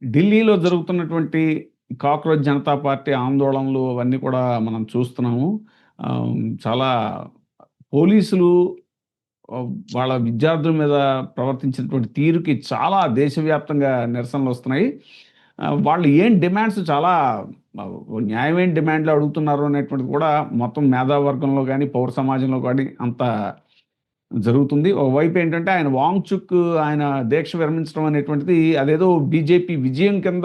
ఢిల్లీలో జరుగుతున్నటువంటి cockroach Janata party ఆందోళనలు అవన్నీ కూడా మనం చూస్తున్నాము. చాలా పోలీసులు వాళ్ళ విద్యార్థుల మీద ప్రవర్తించినటువంటి తీరుకి చాలా దేశవ్యాప్తంగా నిరసనలొస్తున్నాయి. వాళ్ళు ఏం డిమాండ్స్ చాలా న్యాయమైన డిమాండ్‌లు అడుగుతున్నారు అనేటువంటిది కూడా మొత్తం మేధావర్గంలో గాని, పౌర సమాజంలో గాని అంత జరుగుతుంది. ఒకవైపు ఏంటంటే ఆయన వాంగ్‌చుక్ ఆయన దీక్ష విరమించడం అనేటువంటిది అదేదో బీజేపీ విజయం కింద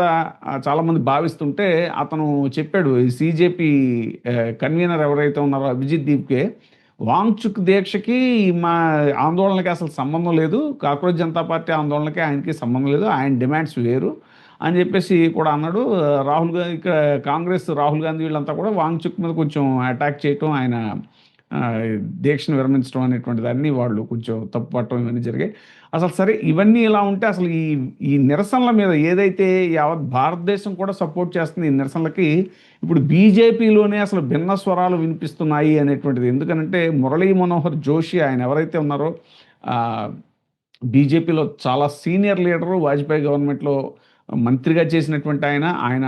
చాలామంది భావిస్తుంటే అతను చెప్పాడు. ఈ సీజేపీ కన్వీనర్ ఎవరైతే ఉన్నారో అభిజిత్ దీప్‌కే వాంగ్‌చుక్ దీక్షకి మా ఆందోళనకి అసలు సంబంధం లేదు. కాక్రోచ్ జనతా పార్టీ ఆందోళనకి ఆయనకి సంబంధం లేదు. ఆయన డిమాండ్స్ వేరు అని చెప్పేసి కూడా అన్నాడు. ఇక్కడ కాంగ్రెస్ రాహుల్ గాంధీ వీళ్ళంతా కూడా వాంగ్‌చుక్ మీద కొంచెం అటాక్ చేయటం ఆయన దీక్షను విరమించడం అనేటువంటి దాన్ని వాళ్ళు కొంచెం తప్పుపట్టడం ఇవన్నీ జరిగాయి. అసలు సరే ఇవన్నీ ఇలా ఉంటే అసలు ఈ ఈ నిరసనల మీద ఏదైతే యావత్ భారతదేశం కూడా సపోర్ట్ చేస్తుంది ఈ నిరసనలకి, ఇప్పుడు బీజేపీలోనే అసలు భిన్న స్వరాలు వినిపిస్తున్నాయి అనేటువంటిది. ఎందుకనంటే మురళీ మనోహర్ జోషి ఆయన ఎవరైతే ఉన్నారో బీజేపీలో చాలా సీనియర్ లీడరు, వాజ్పేయి గవర్నమెంట్‌లో మంత్రిగా చేసినటువంటి ఆయన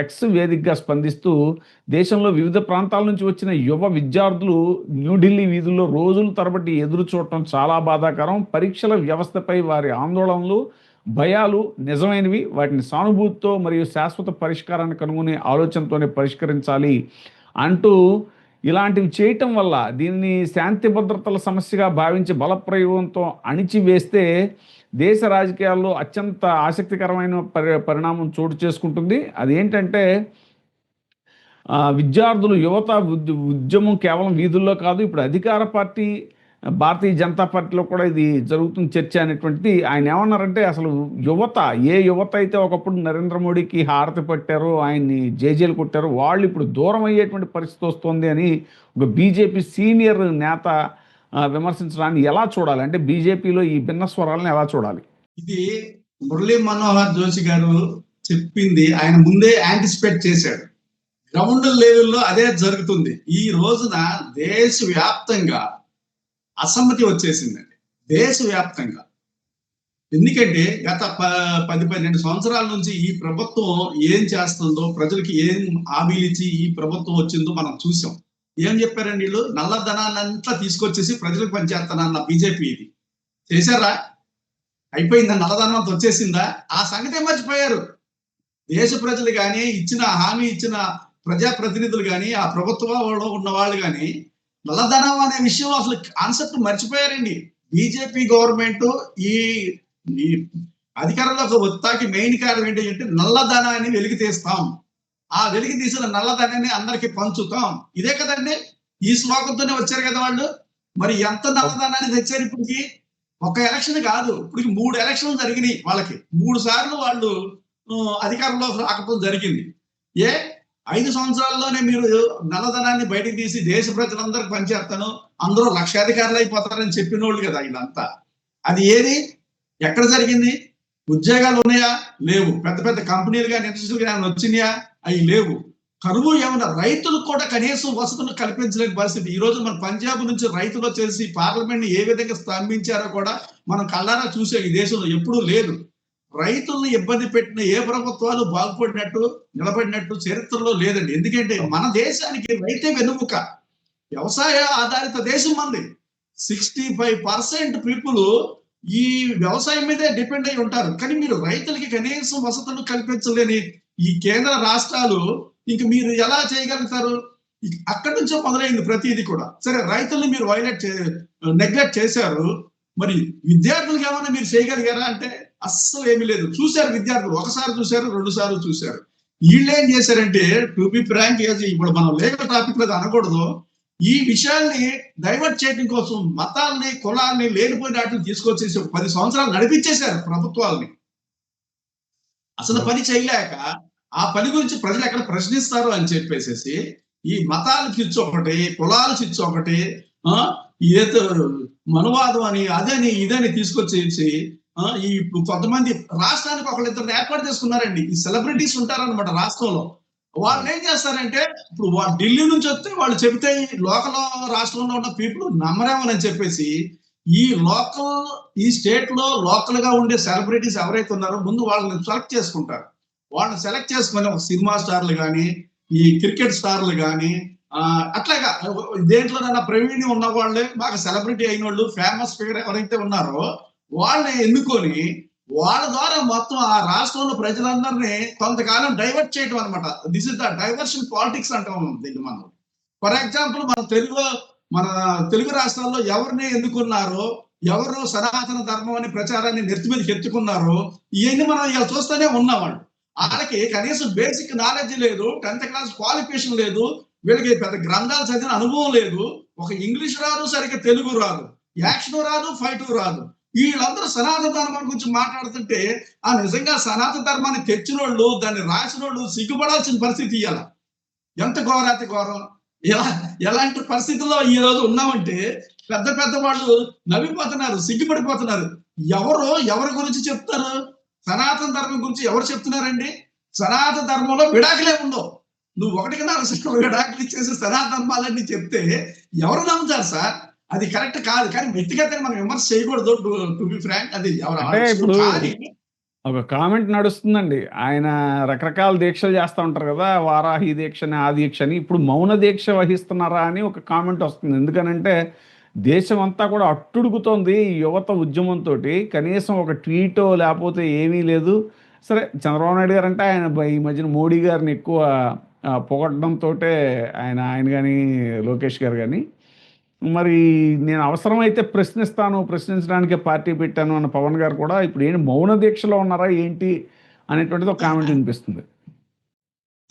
ఎక్స్ వేదికగా స్పందిస్తూ దేశంలో వివిధ ప్రాంతాల నుంచి వచ్చిన యువ విద్యార్థులు న్యూఢిల్లీ వీధుల్లో రోజుల తరబడి ఎదురు చూడటం చాలా బాధాకరం. పరీక్షల వ్యవస్థపై వారి ఆందోళనలు, భయాలు నిజమైనవి. వాటిని సానుభూతితో మరియు శాశ్వత పరిష్కారాన్ని కనుగొనే ఆలోచనతోనే పరిష్కరించాలి అంటూ ఇలాంటివి చేయటం వల్ల దీన్ని శాంతి భద్రతల సమస్యగా భావించి బలప్రయోగంతో అణిచివేస్తే దేశ రాజకీయాల్లో అత్యంత ఆసక్తికరమైన పరిణామం చోటు చేసుకుంటుంది. అదేంటంటే విద్యార్థులు యువత ఉద్యమం కేవలం వీధుల్లో కాదు, ఇప్పుడు అధికార పార్టీ భారతీయ జనతా పార్టీలో కూడా ఇది జరుగుతున్న చర్చ అనేటువంటిది. ఆయన ఏమన్నారంటే అసలు ఏ యువత అయితే ఒకప్పుడు నరేంద్ర మోడీకి హారతి పట్టారో, ఆయన్ని జేజేలు కొట్టారో, వాళ్ళు ఇప్పుడు దూరం అయ్యేటువంటి పరిస్థితి వస్తుంది అని ఒక బీజేపీ సీనియర్ నేత విమర్శించడాన్ని ఎలా చూడాలి? అంటే బీజేపీలో ఈ భిన్న స్వరాలను ఎలా చూడాలి? ఇది మురళీ మనోహర్ జోషి గారు చెప్పింది ఆయన ముందే యాంటిసిపేట్ చేశాడు. గ్రౌండ్ లెవెల్లో అదే జరుగుతుంది. ఈ రోజున దేశవ్యాప్తంగా అసమ్మతి వచ్చేసిందండి, దేశవ్యాప్తంగా. ఎందుకంటే గత 10-12 సంవత్సరాల నుంచి ఈ ప్రభుత్వం ఏం చేస్తుందో, ప్రజలకి ఏం హామీలు ఇచ్చి ఈ ప్రభుత్వం వచ్చిందో మనం చూసాం. ఏం చెప్పారండి వీళ్ళు? నల్లధనాన్ని అంతా తీసుకొచ్చేసి ప్రజలకు పనిచేస్తానన్న బీజేపీ ఇది చేశారా? అయిపోయిందా? నల్లధనం అంతా వచ్చేసిందా? ఆ సంగతే మర్చిపోయారు. దేశ ప్రజలు కానీ, ఇచ్చిన హామీ ఇచ్చిన ప్రజాప్రతినిధులు కానీ, ఆ ప్రభుత్వంలో ఉన్న వాళ్ళు కానీ నల్లధనం అనే విషయం అసలు కాన్సెప్ట్ మర్చిపోయారండి. బీజేపీ గవర్నమెంట్ ఈ అధికారంలోకి వస్తాకి మెయిన్ కారణం ఏంటంటే నల్లధనాన్ని వెలికి తీస్తాం, ఆ వెలికి తీసిన నల్లధనాన్ని అందరికి పంచుతాం. ఇదే కదండి, ఈ శ్లోకంతోనే వచ్చారు కదా వాళ్ళు. మరి ఎంత నల్లధనాన్ని తెచ్చారు ఇప్పటికి? ఒక ఎలక్షన్ కాదు, ఇప్పటికి 3 ఎలక్షన్లు జరిగినాయి వాళ్ళకి. 3 సార్లు వాళ్ళు అధికారంలోకి రాకపోవడం జరిగింది. 5 సంవత్సరాల్లోనే మీరు నల్లధనాన్ని బయటకు తీసి దేశ ప్రజలందరికి పనిచేస్తాను, అందరూ లక్షాధికారులు అయిపోతారని చెప్పిన వాళ్ళు కదా వీళ్ళంతా. అది ఏది? ఎక్కడ జరిగింది? ఉద్యోగాలు ఉన్నాయా? లేవు. పెద్ద పెద్ద కంపెనీలు కానీ ఇండస్ట్రీలు కానీ వచ్చినాయా? అవి లేవు. కరువు ఏమన్నా? రైతులకు కూడా కనీసం వసతులు కల్పించలేని పరిస్థితి. ఈ రోజు మన పంజాబ్ నుంచి రైతులు వచ్చేసి పార్లమెంట్ ని ఏ విధంగా స్తంభించారో కూడా మనం కళ్ళారా చూసే ఈ దేశంలో ఎప్పుడూ లేదు. రైతులను ఇబ్బంది పెట్టిన ఏ ప్రభుత్వాలు బాగుపడినట్టు నిలబడినట్టు చరిత్రలో లేదండి. ఎందుకంటే మన దేశానికి రైతే వెన్నుముక. వ్యవసాయ ఆధారిత దేశం మంది. 65% పీపుల్ ఈ వ్యవసాయం మీదే డిపెండ్ అయి ఉంటారు. కానీ మీరు రైతులకి కనీసం వసతులు కల్పించలేని ఈ కేంద్ర రాష్ట్రాలు ఇంక మీరు ఎలా చేయగలుగుతారు? అక్కడి నుంచో మొదలైంది ప్రతిదీ కూడా. సరే, రైతుల్ని మీరు నెగ్లెక్ట్ చేశారు, మరి విద్యార్థులకు ఏమైనా మీరు చేయగలిగారా అంటే అస్సలు ఏమీ లేదు. చూశారు విద్యార్థులు, ఒకసారి చూశారు, 2 సార్లు చూశారు. వీళ్ళు ఏం చేశారంటే, టు బి ఫ్రాంక్, ఇప్పుడు మనం లీగల్ టాపిక్ లో అనకూడదు, ఈ విషయాల్ని డైవర్ట్ చేయడం కోసం మతాల్ని కులాల్ని లేనిపోయిన వాటిని తీసుకొచ్చేసి 10 సంవత్సరాలు నడిపించేశారు ప్రభుత్వాలని. అసలు పని చేయలేక ఆ పని గురించి ప్రజలు ఎక్కడ ప్రశ్నిస్తారు అని చెప్పేసి ఈ మతాల చిచ్చు ఒకటి, కులాల చిచ్చు ఒకటి, మనువాదం అని అదని ఇదని తీసుకొచ్చేసి ఇప్పుడు కొంతమంది రాష్ట్రానికి ఒకళ్ళిద్దరు ఏర్పాటు చేసుకున్నారండి. ఈ సెలబ్రిటీస్ ఉంటారన్నమాట రాష్ట్రంలో. వాళ్ళు ఏం చేస్తారంటే, ఇప్పుడు ఢిల్లీ నుంచి వస్తే వాళ్ళు చెబితే లోకల్ రాష్ట్రంలో ఉన్న పీపుల్ నమ్మరేమని చెప్పేసి ఈ లోకల్ ఈ స్టేట్ లో లోకల్ గా ఉండే సెలబ్రిటీస్ ఎవరైతే ఉన్నారో ముందు వాళ్ళని సెలెక్ట్ చేసుకుంటారు. వాళ్ళని సెలెక్ట్ చేసుకుని ఒక సినిమా స్టార్లు కానీ, ఈ క్రికెట్ స్టార్లు కానీ, అట్లాగా దేంట్లోనైనా ప్రవీణ్యం ఉన్న వాళ్ళే బాగా సెలబ్రిటీ అయిన వాళ్ళు, ఫేమస్ ఫిగర్ ఎవరైతే ఉన్నారో వాళ్ళని ఎన్నుకొని వాళ్ళ ద్వారా మొత్తం ఆ రాష్ట్రంలో ప్రజలందరినీ కొంతకాలం డైవర్ట్ చేయడం అనమాట. This is the diversion politics అంటాం దీన్ని మనం. ఫర్ ఎగ్జాంపుల్ మన తెలుగు రాష్ట్రాల్లో ఎవరిని ఎన్నుకున్నారో, ఎవరు సనాతన ధర్మం అనే ప్రచారాన్ని నెత్తి మీదకి ఎత్తుకున్నారో ఇవన్నీ మనం ఇలా చూస్తూనే ఉన్నామండి. వాళ్ళకి కనీసం బేసిక్ నాలెడ్జ్ లేదు, 10th క్లాస్ క్వాలిఫికేషన్ లేదు, వీళ్ళకి పెద్ద గ్రంథాలు చదివిన అనుభవం లేదు, ఒక ఇంగ్లీష్ రాదు, సరిగ్గా తెలుగు రాదు, యాక్షన్ రాదు, ఫైట్ రాదు. వీళ్ళందరూ సనాతన ధర్మం గురించి మాట్లాడుతుంటే ఆ నిజంగా సనాతన ధర్మాన్ని తెచ్చిన వాళ్ళు, దాన్ని రాసిన వాళ్ళు సిగ్గుపడాల్సిన పరిస్థితి ఇవ్వాలి. ఎంత ఘోరాతి ఘోరం! ఎలాంటి పరిస్థితుల్లో ఈ రోజు ఉన్నామంటే పెద్ద పెద్ద వాళ్ళు నవ్విపోతున్నారు, సిగ్గుపడిపోతున్నారు. ఎవరి గురించి చెప్తారు? సనాతన ధర్మం గురించి ఎవరు చెప్తున్నారండి? సనాతన ధర్మంలో విడాకులే ఉండవు. నువ్వు 1.5 విడాకులు ఇచ్చేసి సనాతన ధర్మాలన్నీ చెప్తే ఎవరు నమ్ముతారు సార్? అది కరెక్ట్ కాదు. కానీ వ్యక్తిగతంగా మనం విమర్శ చేయకూడదు. టు బి ఫ్రాంక్, అది ఇప్పుడు ఒక కామెంట్ నడుస్తుందండి. ఆయన రకరకాల దీక్షలు చేస్తూ ఉంటారు కదా, వారాహి దీక్షని, ఆ దీక్షని. ఇప్పుడు మౌన దీక్ష వహిస్తున్నారా అని ఒక కామెంట్ వస్తుంది. ఎందుకనంటే దేశం అంతా కూడా అట్టుడుగుతోంది యువత ఉద్యమంతో. కనీసం ఒక ట్వీటో లేకపోతే ఏమీ లేదు. సరే, చంద్రబాబు నాయుడు గారు అంటే ఆయన ఈ మధ్యన మోడీ గారిని ఎక్కువ పొగడడంతో ఆయన కానీ లోకేష్ గారు కానీ, మరి నేను అవసరమైతే ప్రశ్నించడానికే పార్టీ పెట్టాను అన్న పవన్ గారు కూడా ఇప్పుడు ఏంటి మౌన దీక్షలో ఉన్నారా ఏంటి అనేటువంటిది ఒక కామెంట్ వినిపిస్తుంది.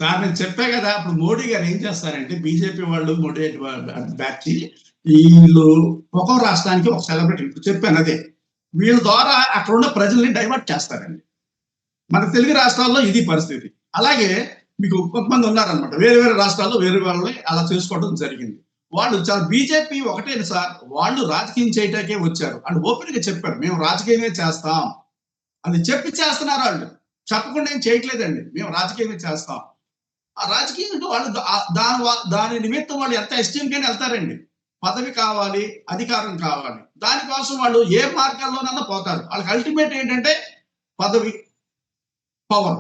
సార్ నేను చెప్పా కదా, అప్పుడు మోడీ గారు ఏం చేస్తారంటే, బీజేపీ వాళ్ళు మోడీ బ్యాచ్ వీళ్ళు ఒక్కో రాష్ట్రానికి ఒక సెలబ్రిటీ, ఇప్పుడు చెప్పాను అదే, వీళ్ళ ద్వారా అక్కడ ఉన్న ప్రజల్ని డైవర్ట్ చేస్తారండి. మన తెలుగు రాష్ట్రాల్లో ఇది పరిస్థితి. అలాగే మీకు కొంతమంది ఉన్నారనమాట, వేరే వేరే రాష్ట్రాల్లో వేరే వాళ్ళని అలా చేసుకోవడం జరిగింది. వాళ్ళు చాలా బీజేపీ ఒకటే సార్, వాళ్ళు రాజకీయం చేయటానికే వచ్చారు అని ఓపెన్ గా చెప్పారు. మేము రాజకీయమే చేస్తాం అని చెప్పి చేస్తున్నారు. వాళ్ళు చెప్పకుండా ఏం చేయట్లేదండి, మేము రాజకీయమే చేస్తాం. ఆ రాజకీయం అంటే వాళ్ళు దాని నిమిత్తం వాళ్ళు ఎంత ఎస్టీమ్గానే వెళ్తారండి. పదవి కావాలి, అధికారం కావాలి, దానికోసం వాళ్ళు ఏ మార్గాల్లోనన్నా పోతారు. వాళ్ళకి అల్టిమేట్ ఏంటంటే పదవి, పవర్,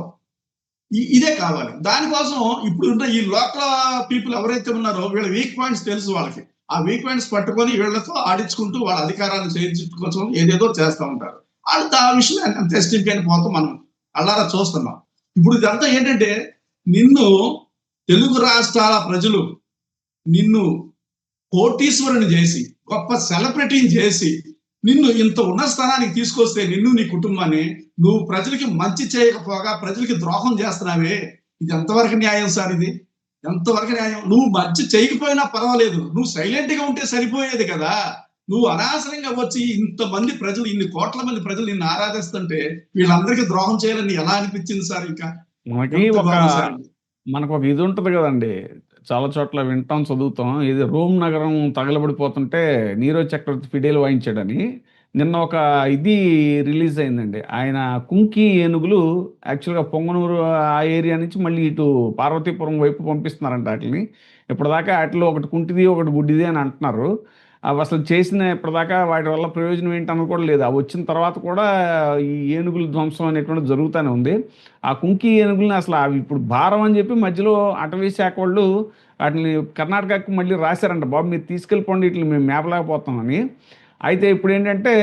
ఇదే కావాలి. దానికోసం ఇప్పుడు ఈ లోకల్ పీపుల్ ఎవరైతే ఉన్నారో వీళ్ళ వీక్ పాయింట్స్ తెలుసు వాళ్ళకి. ఆ వీక్ పాయింట్స్ పట్టుకొని వీళ్ళతో ఆడించుకుంటూ వాళ్ళ అధికారాన్ని చేయించుకోసం ఏదేదో చేస్తూ ఉంటారు. వాళ్ళు ఆ విషయం ఎంత ఎస్టీమ్గానే పోతాం మనం అల్లారా చూస్తున్నాం. ఇప్పుడు ఇదంతా ఏంటంటే, నిన్ను తెలుగు రాష్ట్రాల ప్రజలు నిన్ను కోటీశ్వరుని చేసి, గొప్ప సెలబ్రిటీని చేసి, నిన్ను ఇంత ఉన్నత స్థానానికి తీసుకొస్తే నిన్ను నీ కుటుంబాన్ని నువ్వు ప్రజలకి మంచి చేయకపోగా ప్రజలకి ద్రోహం చేస్తున్నావే, ఇది ఎంతవరకు న్యాయం సార్? ఇది ఎంతవరకు న్యాయం? నువ్వు మంచి చేయకపోయినా పర్వాలేదు, నువ్వు సైలెంట్ గా ఉంటే సరిపోయేది కదా. నువ్వు అనవసరంగా వచ్చి ఇంతమంది ప్రజలు, ఇన్ని కోట్ల మంది ప్రజలు నిన్ను ఆరాధిస్తుంటే వీళ్ళందరికీ ద్రోహం చేయాలని ఎలా అనిపించింది సార్? ఇంకా మనకు ఒక ఇది ఉంటుంది కదండి, చాలా చోట్ల వింటాం, చదువుతాం. ఇది రోమ్ నగరం తగలబడిపోతుంటే నీరో చక్రవర్తి ఫిడేలు వాయించాడని నిన్న ఒక ఇది రిలీజ్ అయిందండి. ఆయన కుంకి ఏనుగులు యాక్చువల్గా పొంగనూరు ఆ ఏరియా నుంచి మళ్ళీ ఇటు పార్వతీపురం వైపు పంపిస్తున్నారంట. వాటిని ఇప్పటిదాకా వాటిలో ఒకటి కుంటిది ఒకటి గుడ్డిది అని అంటున్నారు. అవి అసలు చేసిన ఇప్పటిదాకా వాటి వల్ల ప్రయోజనం ఏంటన్నది కూడా లేదు. అవి వచ్చిన తర్వాత కూడా ఈ ఏనుగుల ధ్వంసం అనేటువంటిది జరుగుతూనే ఉంది. ఆ కుంకి ఏనుగులని అసలు అవి ఇప్పుడు భారం అని చెప్పి మధ్యలో అటవీ శాఖ వాళ్ళు వాటిని కర్ణాటకకి మళ్ళీ రాశారంట, బాబు మీరు తీసుకెళ్ళిపోండి, వీటిని మేము మేపలేకపోతామని. అయితే ఇప్పుడు ఏంటంటే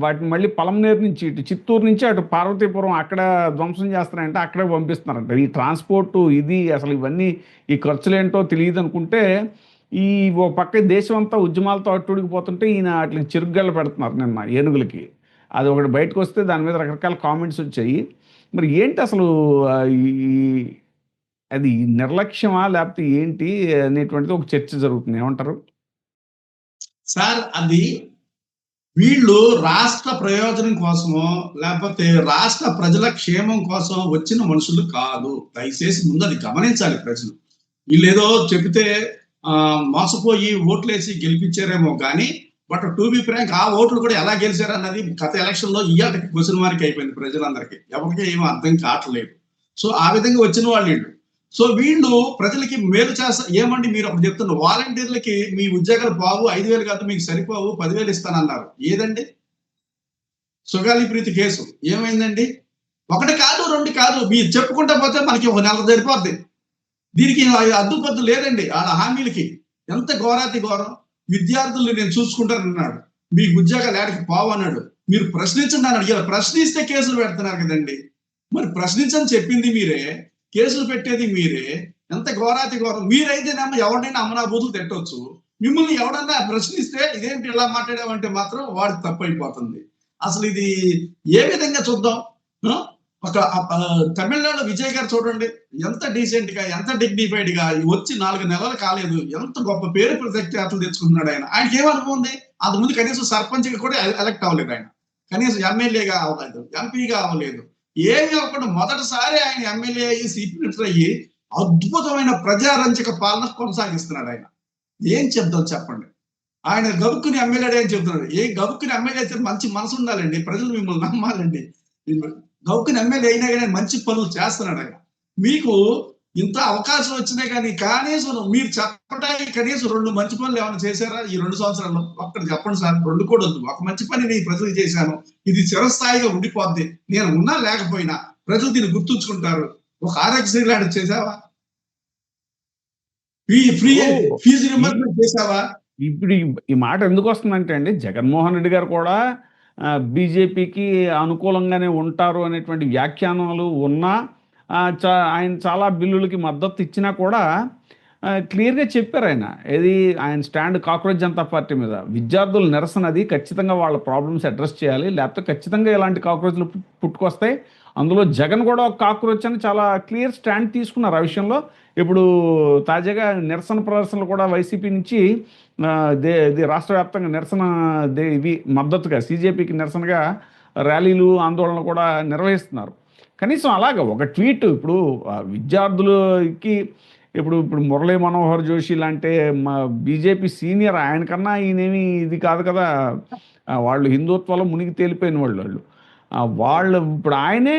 వాటిని మళ్ళీ పలమనేరు నుంచి ఇటు చిత్తూరు నుంచి అటు పార్వతీపురం అక్కడ ధ్వంసం చేస్తున్నారంటే అక్కడే పంపిస్తున్నారంట. ఈ ట్రాన్స్పోర్టు ఇది అసలు ఇవన్నీ ఈ ఖర్చులేంటో తెలియదు అనుకుంటే, ఈ ఓ పక్క దేశం అంతా ఉద్యమాలతో అట్టుడికిపోతుంటే ఈయన వాటికి చిరుగ్గళ్ళు పెడుతున్నారు నిన్న ఏనుగులకి. అది ఒకటి బయటకు వస్తే దాని మీద రకరకాల కామెంట్స్ వచ్చాయి. మరి ఏంటి అసలు అది నిర్లక్ష్యమా లేకపోతే ఏంటి అనేటువంటిది ఒక చర్చ జరుగుతుంది, ఏమంటారు సార్? అది వీళ్ళు రాష్ట్ర ప్రయోజనం కోసమో లేకపోతే రాష్ట్ర ప్రజల క్షేమం కోసం వచ్చిన మనుషులు కాదు. దయచేసి ముందు అది గమనించాలి ప్రజలు. వీళ్ళు ఏదో చెబితే మోసపోయి ఓట్లేసి గెలిపించారేమో కానీ, బట్ టు బి ఫ్రాంక్ ఆ ఓట్లు కూడా ఎలా గెలిచారు అన్నది గత ఎలక్షన్ లో ఇయాటికి క్వశ్చన్ మార్క్ అయిపోయింది ప్రజలందరికీ. ఎవరికి ఏమో అర్థం కావట్లేదు. సో ఆ విధంగా వచ్చిన వాళ్ళు వీళ్ళు. సో వీళ్ళు ప్రజలకి మేలు చేస్తా ఏమండి మీరు అప్పుడు చెప్తున్నారు వాలంటీర్లకి మీ ఉద్యోగాలు బాగు 5,000 కాదు మీకు సరిపోవు 10,000 ఇస్తానన్నారు. ఏదండి సుగాలి ప్రీతి కేసు ఏమైందండి? ఒకటి కాదు రెండు కాదు మీరు చెప్పుకుంటా పోతే మనకి ఒక నెల సరిపోద్ది. దీనికి అడ్డుపద్దు లేదండి. వాళ్ళ హామీలకి ఎంత ఘోరాతి ఘోరం. విద్యార్థులు నేను చూసుకుంటానన్నాడు, మీకు ఉద్యోగాలు ఏడకి పోవు అన్నాడు. మీరు ప్రశ్నించండి అన్నాడు. ఇలా ప్రశ్నిస్తే కేసులు పెడుతున్నారు కదండి. మరి ప్రశ్నించని చెప్పింది మీరే, కేసులు పెట్టేది మీరే. ఎంత ఘోరాతి ఘోరం. మీరైతేనేమో ఎవరినైనా అమనాభూతులు తిట్టవచ్చు. మిమ్మల్ని ఎవడన్నా ప్రశ్నిస్తే ఇదేంటి ఇలా మాట్లాడామంటే మాత్రం వాడికి తప్పు అయిపోతుంది. అసలు ఇది ఏ విధంగా చూద్దాం. ఒక తమిళనాడు విజయ్ గారు చూడండి, ఎంత డీసెంట్ గా ఎంత డిగ్నిఫైడ్ గా వచ్చి 4 నెలలు కాలేదు, ఎంత గొప్ప పేరు ప్రఖ్యాతులు తెచ్చుకుంటున్నాడు. ఆయనకి ఏం అనుభవం ఉంది? అంతకుముందు కనీసం సర్పంచ్ గా కూడా ఎలక్ట్ అవ్వలేదు ఆయన, కనీసం ఎమ్మెల్యేగా అవ్వలేదు, ఎంపీగా అవ్వలేదు, ఏమీ అవ్వకుండా మొదటిసారి ఆయన ఎమ్మెల్యే అయ్యి చీఫ్ మినిస్టర్ అయ్యి అద్భుతమైన ప్రజారంజక పాలన కొనసాగిస్తున్నాడు. ఆయన ఏం చెప్దాం చెప్పండి. ఆయన గబుక్కుని ఎమ్మెల్యే అని చెప్తున్నాడు. ఏ గబుక్కుని ఎమ్మెల్యే అయితే మంచి మనసు ఉండాలండి, ప్రజలు మిమ్మల్ని నమ్మాలండి. గబుక్కుని ఎమ్మెల్యే అయినా కానీ మంచి పనులు చేస్తున్నాడు ఆయన. మీకు ఇంత అవకాశం వచ్చినా కానీ కనీసం మీరు చెప్పడానికి కనీసం 2 మంచి పనులు ఏమైనా చేశారా ఈ 2 సంవత్సరాల్లో? ఒక్కటి చెప్పండి సార్. 2 కూడా వద్దు, ఒక మంచి పని నేను ప్రజలకు చేశాను, ఇది చిరస్థాయిగా ఉండిపోద్ది, నేను ఉన్నా లేకపోయినా ప్రజలు దీన్ని గుర్తుంచుకుంటారు. ఒక ఆరోగ్యశ్రీ లాంటి చేసావా? ఫ్రీ ఫీజు రింబర్స్మెంట్ చేసావా? ఇప్పుడు ఈ మాట ఎందుకు వస్తుందంటే అండి, జగన్మోహన్ రెడ్డి గారు కూడా బీజేపీకి అనుకూలంగానే ఉంటారు అనేటువంటి వ్యాఖ్యానాలు ఉన్నా, ఆయన చాలా బిల్లులకి మద్దతు ఇచ్చినా కూడా క్లియర్గా చెప్పారు ఆయన. ఏది ఆయన స్టాండ్ కాక్రోచ్ జనతా పార్టీ మీద. విద్యార్థుల నిరసన అది ఖచ్చితంగా వాళ్ళ ప్రాబ్లమ్స్ అడ్రస్ చేయాలి, లేకపోతే ఖచ్చితంగా ఇలాంటి కాక్రోచ్లు పుట్టుకొస్తాయి. అందులో జగన్ కూడా ఒక కాక్రోచ్ అని చాలా క్లియర్ స్టాండ్ తీసుకున్నారు ఆ విషయంలో. ఇప్పుడు తాజాగా నిరసన ప్రదర్శనలు కూడా వైసీపీ నుంచి రాష్ట్ర వ్యాప్తంగా నిరసన ఇవి మద్దతుగా సీజేపీకి నిరసనగా ర్యాలీలు ఆందోళనలు కూడా నిర్వహిస్తున్నారు. కనీసం అలాగా ఒక ట్వీట్ ఇప్పుడు విద్యార్థులకి ఇప్పుడు మురళీ మనోహర్ జోషి లాంటి మా బీజేపీ సీనియర్, ఆయనకన్నా ఈయనేమి ఇది కాదు కదా, వాళ్ళు హిందుత్వంలో మునిగి తేలిపోయిన వాళ్ళు ఇప్పుడు ఆయనే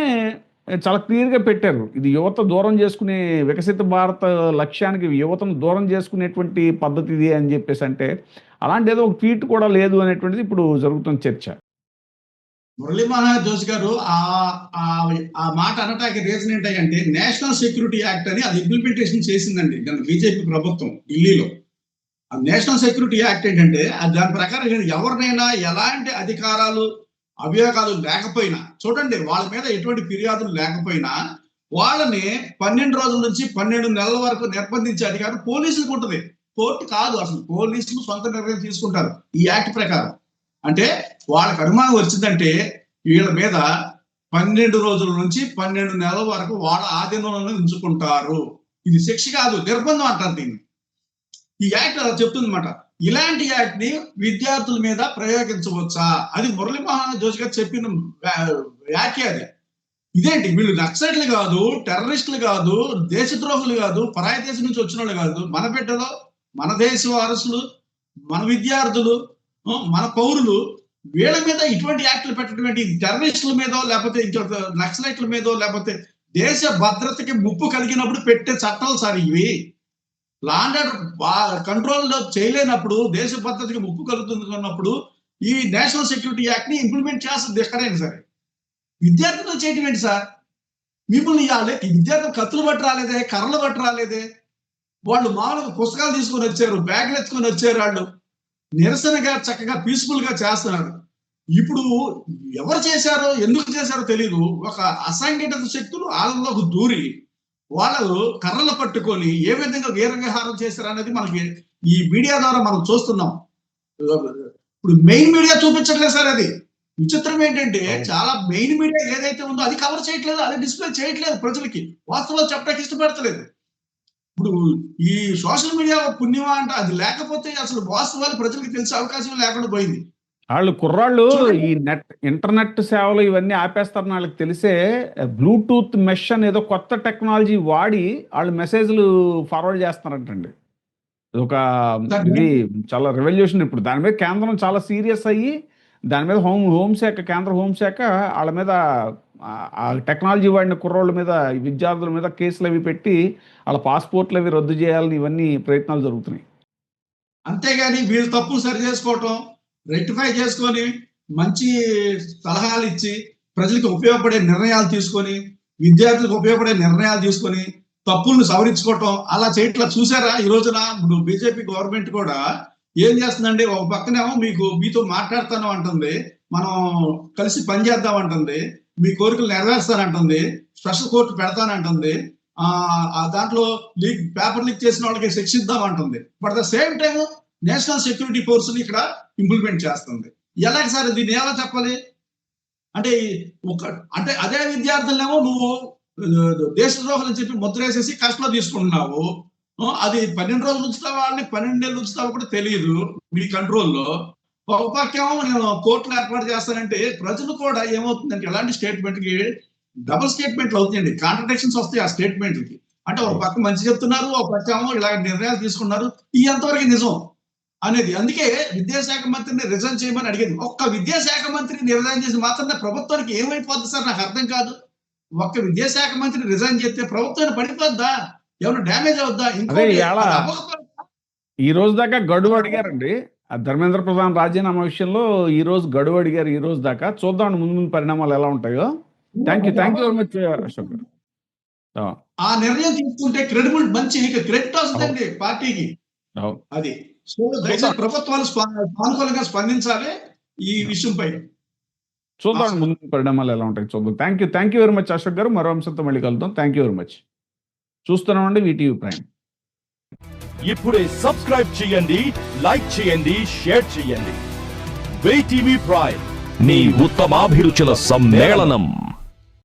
చాలా క్లియర్గా పెట్టారు, ఇది యువత దూరం చేసుకునే వికసిత భారత లక్ష్యానికి యువతను దూరం చేసుకునేటువంటి పద్ధతి ఇది అని చెప్పేసి. అంటే అలాంటి ఏదో ఒక ట్వీట్ కూడా లేదు అనేటువంటిది ఇప్పుడు జరుగుతున్న చర్చ. మురళీ మనోహర్ జోషి గారు ఆ మాట అనటానికి రీజన్ ఏంటంటే నేషనల్ సెక్యూరిటీ యాక్ట్ అని అది ఇంప్లిమెంటేషన్ చేసిందండి బీజేపీ ప్రభుత్వం ఢిల్లీలో. ఆ నేషనల్ సెక్యూరిటీ యాక్ట్ ఏంటంటే దాని ప్రకారం ఎవరినైనా ఎలాంటి అధికారాలు అభియోగాలు లేకపోయినా, చూడండి వాళ్ళ మీద ఎటువంటి ఫిర్యాదులు లేకపోయినా వాళ్ళని 12 రోజుల నుంచి 12 నెలల వరకు నిర్బంధించే అధికారం పోలీసులకు ఉంటుంది. కోర్టు కాదు, అసలు పోలీసులు సొంత నిర్ణయం తీసుకుంటారు ఈ యాక్ట్ ప్రకారం. అంటే వాళ్ళకి అనుమానం వచ్చిందంటే వీళ్ళ మీద 12 రోజుల నుంచి 12 నెలల వరకు వాళ్ళ ఆధీనంలో ఉంచుకుంటారు. ఇది శిక్ష కాదు, నిర్బంధం అంటారు దీన్ని. ఈ యాక్ట్ చెప్తుంది అన్నమాట. ఇలాంటి యాక్ట్ ని విద్యార్థుల మీద ప్రయోగించవచ్చా? అది మురళీ మనోహర్ జోషి గారు చెప్పిన వ్యాఖ్య అది. ఇదేంటి వీళ్ళు నక్సలైట్లు కాదు, టెర్రరిస్టులు కాదు, దేశద్రోహులు కాదు, పరాయి దేశం నుంచి వచ్చిన వాళ్ళు కాదు, మన బిడ్డలు, మన దేశ వారసులు, మన విద్యార్థులు, మన పౌరులు, వీళ్ళ మీద ఇటువంటి యాక్టులు పెట్టడం ఏంటి? టెర్రరిస్టుల మీదో లేకపోతే ఇంకొక నక్సలైట్ల మీదో లేకపోతే దేశ భద్రతకి ముప్పు కలిగినప్పుడు పెట్టే చట్టాలు సార్ ఇవి. లా అండ్ ఆర్డర్ కంట్రోల్ చేయలేనప్పుడు, దేశ భద్రతకి ముప్పు కలుగుతున్నప్పుడు ఈ నేషనల్ సెక్యూరిటీ యాక్ట్ ని ఇంప్లిమెంట్ చేస్తుంది ఎక్కడైనా సరే. విద్యార్థులు చేయటం ఏంటి సార్? మిమ్మల్ని విద్యార్థులు కత్తులు బట్టి రాలేదే, కర్రలు బట్టి రాలేదే, వాళ్ళు మామూలుగా పుస్తకాలు తీసుకొని వచ్చారు, బ్యాగులు ఎత్తుకొని వచ్చారు. వాళ్ళు నిరసనగా చక్కగా పీస్ఫుల్ గా చేస్తున్నారు. ఇప్పుడు ఎవరు చేశారో ఎందుకు చేశారో తెలియదు, ఒక అసంఘటిత శక్తులు వాళ్ళలోకి దూరి వాళ్ళు కర్రలు పట్టుకొని ఏ విధంగా వీరవిహారం చేశారు అనేది మనకి ఈ మీడియా ద్వారా మనం చూస్తున్నాం. ఇప్పుడు మెయిన్ మీడియా చూపించట్లేదు సార్. అది విచిత్రం ఏంటంటే చాలా మెయిన్ మీడియా ఏదైతే ఉందో అది కవర్ చేయట్లేదు, అది డిస్ప్లే చేయట్లేదు, ప్రజలకి వాస్తవాలు చెప్పడానికి ఇష్టపడతలేదు. ఇప్పుడు ఈ సోషల్ మీడియా పుణ్యమా అంటే అది లేకపోతే అసలు వాస్తవాలు ప్రజలకు తెలిసే అవకాశం లేకుండా పోయింది. వాళ్ళు కుర్రాళ్ళు ఈ ఇంటర్నెట్ సేవలు ఇవన్నీ ఆపేస్తారని వాళ్ళకి తెలిసే బ్లూటూత్ మెష్ అని ఏదో కొత్త టెక్నాలజీ వాడి వాళ్ళు మెసేజ్లు ఫార్వర్డ్ చేస్తున్నారంటండి. ఒక ఇది చాలా రెవల్యూషన్. ఇప్పుడు దాని మీద కేంద్రం చాలా సీరియస్ అయ్యి దాని మీద కేంద్ర హోంశాఖ వాళ్ళ మీద ఆ టెక్నాలజీ వాడిన కుర్రోళ్ళ మీద, విద్యార్థుల మీద కేసులు అవి పెట్టి వాళ్ళ పాస్పోర్ట్లు అవి రద్దు చేయాలని ఇవన్నీ ప్రయత్నాలు జరుగుతున్నాయి. అంతేగాని వీళ్ళు తప్పులు సరి చేసుకోవటం, రెక్టిఫై చేసుకొని మంచి సలహాలు ఇచ్చి ప్రజలకు ఉపయోగపడే నిర్ణయాలు తీసుకొని, విద్యార్థులకు ఉపయోగపడే నిర్ణయాలు తీసుకొని తప్పులను సవరించుకోవటం అలా చేయట్లా. చూసారా ఈ రోజున ఇప్పుడు బీజేపీ గవర్నమెంట్ కూడా ఏం చేస్తుందండి, ఒక పక్కనేమో మీతో మాట్లాడతాను అంటుంది, మనం కలిసి పనిచేద్దాం అంటుంది, మీ కోరికలు నెరవేరుస్తానంటుంది, స్పెషల్ కోర్టు పెడతానంటుంది, దాంట్లో పేపర్ లీక్ చేసిన వాళ్ళకి శిక్షిద్దాం అంటుంది. But the same time national security force ని ఇక్కడ ఇంప్లిమెంట్ చేస్తుంది. ఎలాగ సార్ దీన్ని ఎలా చెప్పాలి? అంటే అంటే అదే విద్యార్థులనేమో నువ్వు దేశద్రోహులు అని చెప్పి ముద్ర వేసేసి కష్టంలో తీసుకుంటున్నావు. అది 12 రోజులు ఉంచుతావా, వాళ్ళని 12 నెలలు ఉంచుతావా కూడా తెలియదు మీ కంట్రోల్లో. ఒక పక్కేమో నేను కోర్టులు ఏర్పాటు చేస్తానంటే ప్రజలు కూడా ఏమవుతుందంటే ఎలాంటి స్టేట్మెంట్ కి డబుల్ స్టేట్మెంట్లు అవుతాయండి, కాంట్రడిక్షన్స్ వస్తాయి ఆ స్టేట్మెంట్లకి. అంటే ఒక పక్క మంచి చెప్తున్నారు, ఒక పక్కేమో ఇలా నిర్ణయాలు తీసుకున్నారు, ఈ ఎంతవరకు నిజం అనేది. అందుకే విద్యాశాఖ మంత్రిని రిజైన్ చేయమని అడిగేది. ఒక్క విద్యాశాఖ మంత్రిని రిజైన్ చేసి మాత్రం ప్రభుత్వానికి ఏమైపోద్ది సార్? నాకు అర్థం కాదు. ఒక్క విద్యాశాఖ మంత్రిని రిజైన్ చేస్తే ప్రభుత్వాన్ని పడిపోద్దా? ఏమైనా డ్యామేజ్ అవుద్దా? ఈ రోజు దాకా గడువు అడిగారండి. ధర్మేంద్ర ప్రధాన్ రాజీనామా విషయంలో ఈ రోజు గడువు అడిగారు. ఈ రోజు దాకా చూద్దాం ముందు ముందు పరిణామాలు ఎలా ఉంటాయో. Thank you very much Ashok garu. ఆ నిర్ణయం తీసుకుంటే క్రెడిబుల్ మంచి క్రెడిట్ వస్తుందండి పార్టీకి. అది సో దయచేసి ప్రభుత్వాలు సానుకూలంగా స్పందించాలి ఈ విషయంపై. చూద్దాం ముందు పరిణామాలు ఎలా ఉంటాయి చూద్దాం. Thank you very much Ashok garu. మరో అంశంతో మళ్ళీ కలుద్దాం. Thank you very much. చూస్తున్నామండి వీటీవీ ప్రైమ్. ఇప్పుడే సబ్స్క్రైబ్ చేయండి, లైక్ చేయండి, షేర్ చేయండి. వీటీవీ ప్రైమ్, నీ ఉత్తమాభిరుచుల సమ్మేళనం.